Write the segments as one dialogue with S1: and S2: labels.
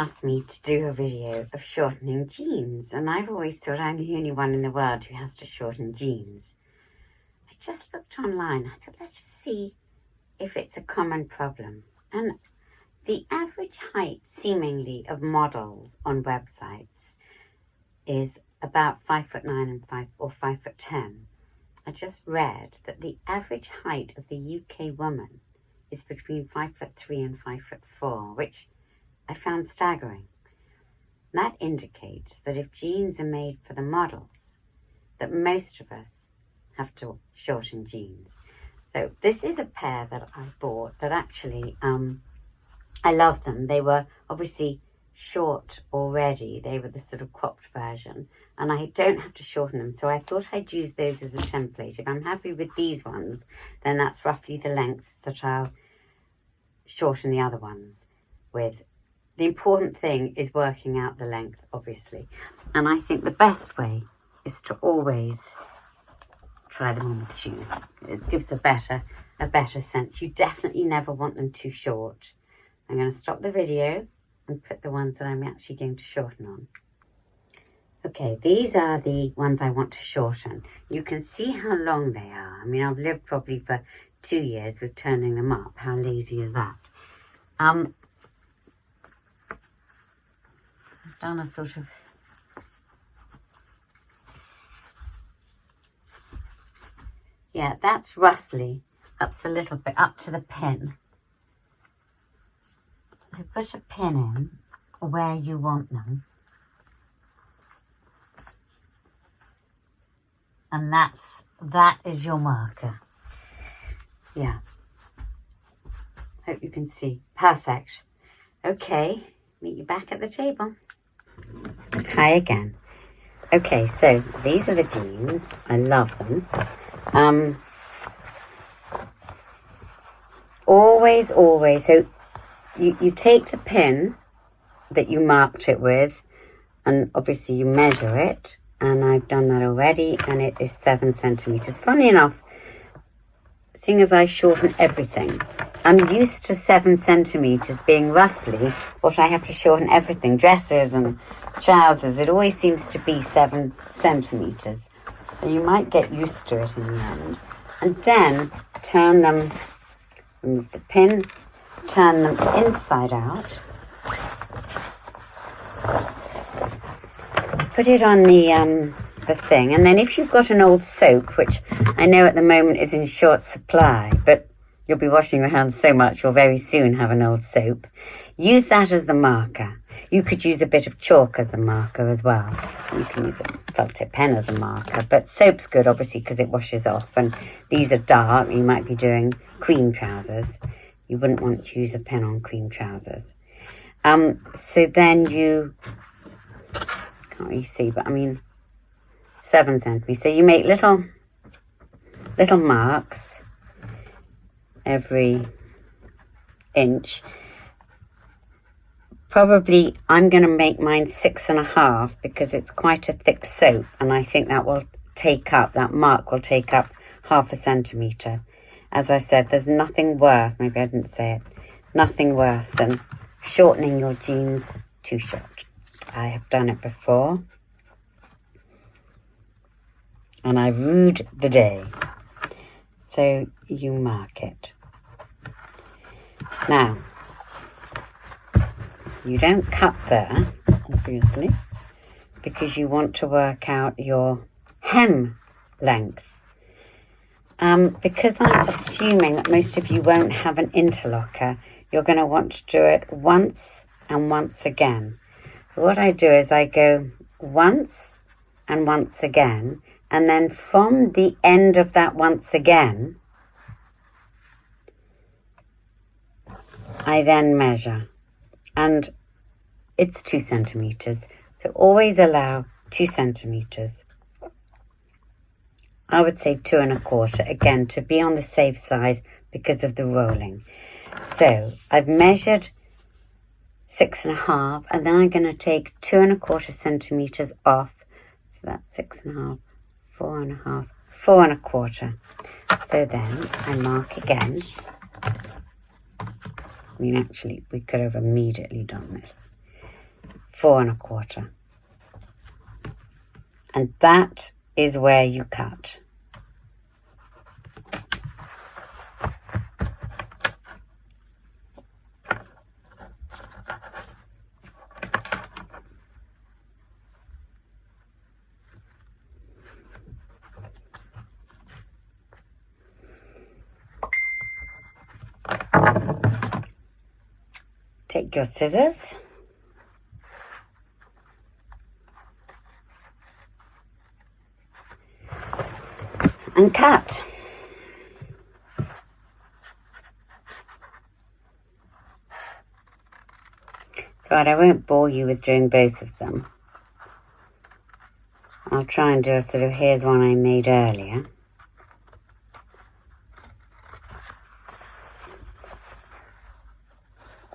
S1: asked me to do a video of shortening jeans, and I've always thought I'm the only one in the world who has to shorten jeans. I just looked online. I thought, let's just see if it's a common problem. And the average height, seemingly, of models on websites is about 5'9" and 5'10". I just read that the average height of the UK woman is between 5'3" and 5'4", which I found staggering. That indicates that if jeans are made for the models, that most of us have to shorten jeans. So this is a pair that I bought that actually, I love them. They were obviously short already. They were the sort of cropped version, and I don't have to shorten them. So I thought I'd use those as a template. If I'm happy with these ones, then that's roughly the length that I'll shorten the other ones with. The important thing is working out the length, obviously. And I think the best way is to always try them on with shoes. It gives a better sense. You definitely never want them too short. I'm going to stop the video and put the ones that I'm actually going to shorten on. Okay, these are the ones I want to shorten. You can see how long they are. I mean, I've lived probably for 2 years with turning them up. How lazy is that? I've done a sort of that's roughly a little bit up to the pin. So put a pin in where you want them, and that is your marker. Yeah, hope you can see. Perfect. Okay, meet you back at the table. Hi again. Okay, so these are the jeans. I love them. Always, so you take the pin that you marked it with, and obviously you measure it, and I've done that already, and it is 7 centimeters. Funny enough, seeing as I shorten everything, I'm used to 7 centimeters being roughly what I have to shorten everything, dresses and trousers. It always seems to be 7 centimeters. So you might get used to it in the end. And then turn them, remove the pin, turn them inside out. Put it on the thing, and then if you've got an old soap, which I know at the moment is in short supply, but you'll be washing your hands so much you'll very soon have an old soap, use that as the marker. You could use a bit of chalk as the marker as well. You can use a felt tip pen as a marker, but soap's good obviously because it washes off, and these are dark. You might be doing cream trousers. You wouldn't want to use a pen on cream trousers. So then you can't really see, but I mean 7 centimeters. So you make little marks every inch. Probably I'm going to make mine 6.5 because it's quite a thick soap, and I think that mark will take up 0.5 centimeter. As I said, there's nothing worse, maybe I didn't say it, nothing worse than shortening your jeans too short. I have done it before, and I've rued the day. So you mark it. Now, you don't cut there, obviously, because you want to work out your hem length. Because I'm assuming that most of you won't have an interlocker, you're going to want to do it once and once again. So what I do is I go once and once again, and then from the end of that once again, I then measure. And it's 2 centimeters. So always allow 2 centimeters. I would say 2.25, again, to be on the safe side because of the rolling. So I've measured 6.5, and then I'm going to take 2.25 centimeters off. So that's 6.5, 4.5, 4.25. So then I mark again. I mean, actually, we could have immediately done this. 4 1/4. And that is where you cut. Take your scissors and cut. So I won't bore you with doing both of them. I'll try and do a sort of, here's one I made earlier.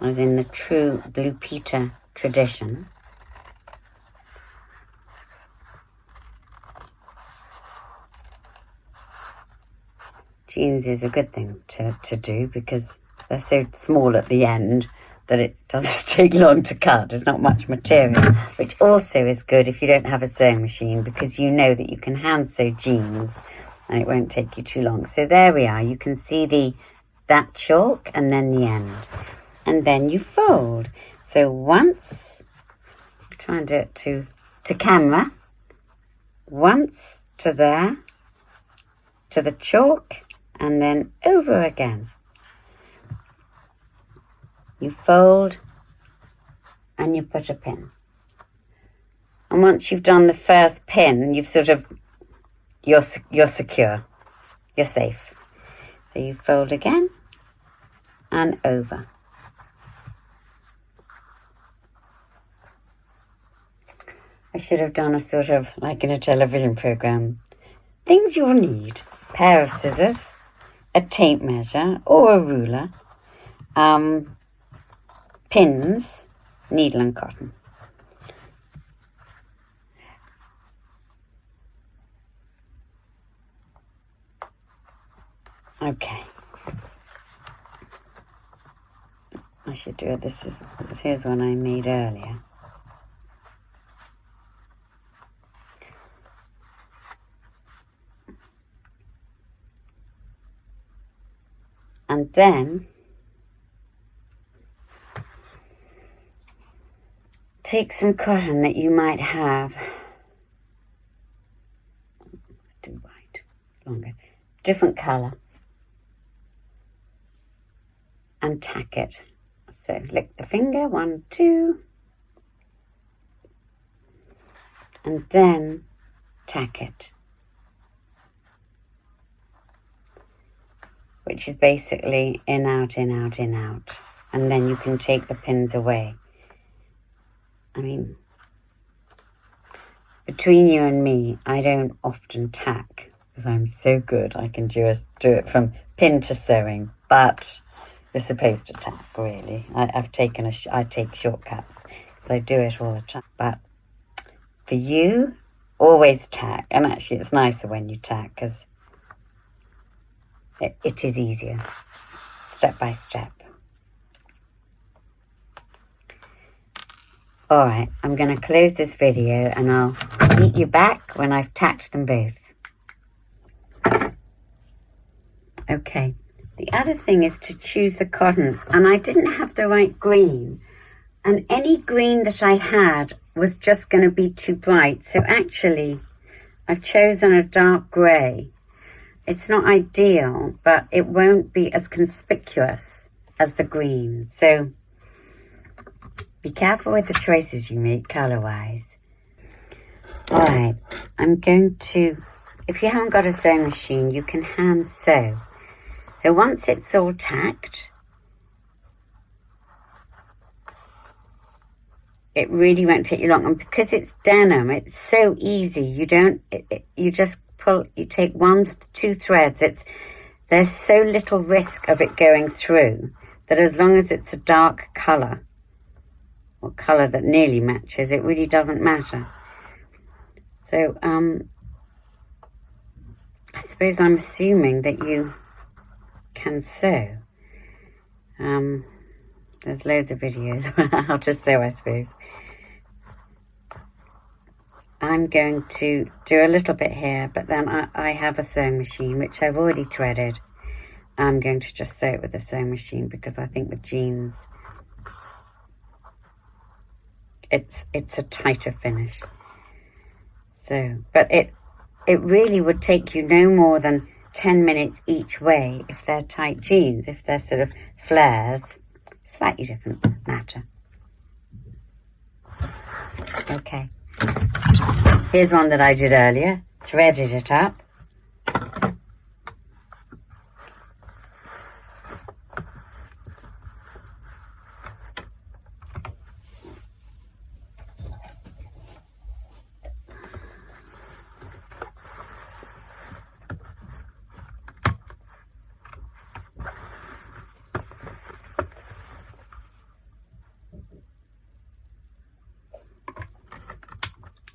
S1: As in the true Blue Peter tradition. Jeans is a good thing to do because they're so small at the end that it doesn't take long to cut. There's not much material, which also is good if you don't have a sewing machine because you know that you can hand sew jeans and it won't take you too long. So there we are. You can see that chalk and then the end. And then you fold. So once, try and do it to camera, once to there, to the chalk, and then over again. You fold and you put a pin. And once you've done the first pin, you've sort of, you're secure, you're safe. So you fold again and over. I should have done a sort of, like in a television program, things you'll need. Pair of scissors, a tape measure or a ruler, pins, needle and cotton. Okay. I should do it. Here's one I made earlier. And then take some cotton that you might have. Too white, longer, different colour, and tack it. So lick the finger, 1, 2, and then tack it. Which is basically in, out, in, out, in, out. And then you can take the pins away. I mean, between you and me, I don't often tack because I'm so good. I can just do it from pin to sewing, but you're supposed to tack, really. I take shortcuts because I do it all the time. But for you, always tack. And actually, it's nicer when you tack because it is easier, step by step. All right, I'm going to close this video and I'll meet you back when I've tacked them both. Okay, the other thing is to choose the cotton, and I didn't have the right green, and any green that I had was just going to be too bright, so actually I've chosen a dark grey. It's not ideal, but it won't be as conspicuous as the green. So be careful with the choices you make colour-wise. All right, I'm going to, if you haven't got a sewing machine, you can hand sew. So once it's all tacked, it really won't take you long. And because it's denim, it's so easy. You just pull, you take 1, 2 threads. There's so little risk of it going through that as long as it's a dark colour, or colour that nearly matches, it really doesn't matter. So I suppose I'm assuming that you can sew. There's loads of videos on how to sew, I suppose. I'm going to do a little bit here, but then I have a sewing machine, which I've already threaded. I'm going to just sew it with the sewing machine because I think with jeans, it's a tighter finish. So, but it really would take you no more than 10 minutes each way if they're tight jeans. If they're sort of flares, slightly different matter. Okay. Here's one that I did earlier. Threaded it up.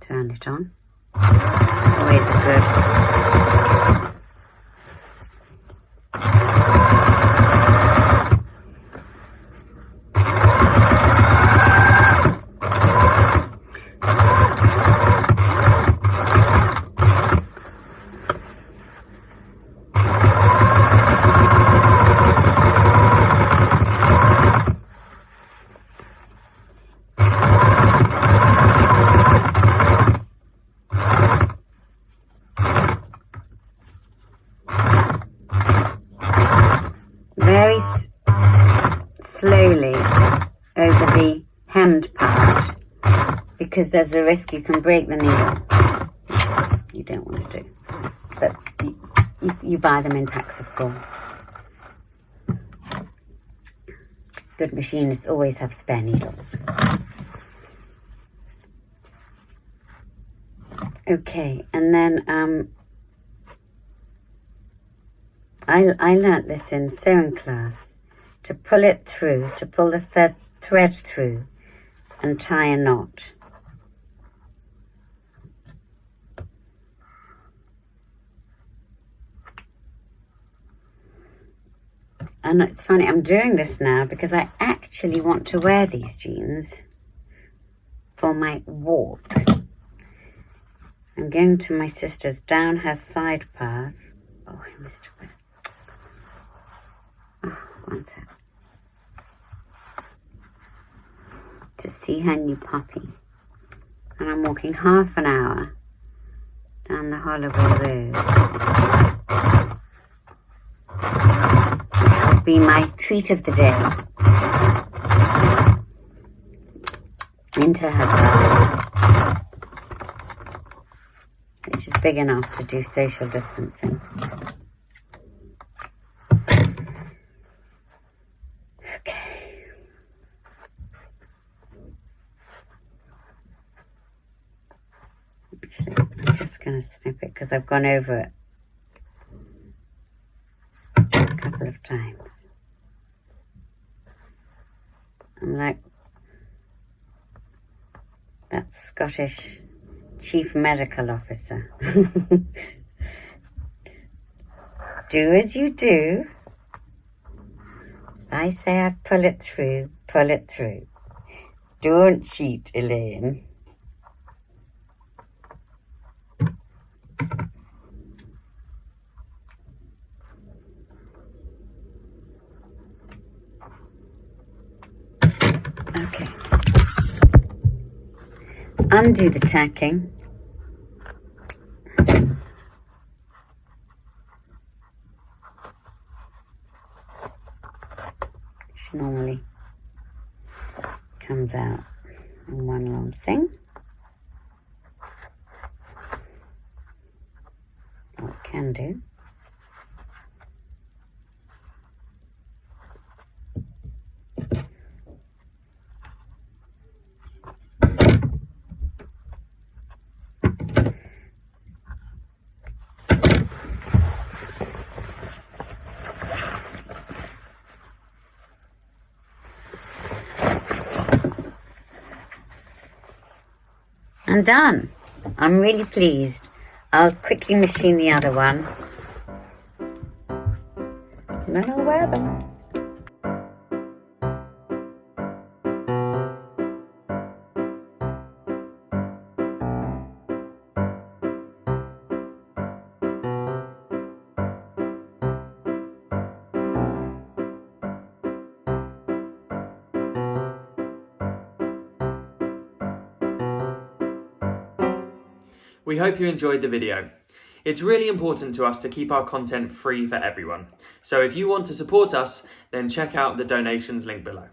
S1: Turn it on. Always a good. Very slowly over the hemmed part, because there's a risk you can break the needle. You don't want to do, but you buy them in packs of 4. Good machinists always have spare needles. Okay, and then I learnt this in sewing class, to pull it through, to pull the thread through and tie a knot. And it's funny, I'm doing this now because I actually want to wear these jeans for my walk. I'm going to my sister's down her side path. Oh, I missed a bit. Oh, one sec. To see her new puppy. And I'm walking half an hour down the Holloway Road. It'll be my treat of the day. Into her path, which is big enough to do social distancing. Okay. Actually, I'm just going to snip it because I've gone over it a couple of times. I'm like that Scottish Chief Medical Officer. Do as you do. If I say I'd pull it through, pull it through. Don't cheat, Elaine. Okay. Undo the tacking. Which normally comes out in one long thing. Or it can do. I'm done. I'm really pleased. I'll quickly machine the other one. And then I'll wear them.
S2: We hope you enjoyed the video. It's really important to us to keep our content free for everyone. So if you want to support us, then check out the donations link below.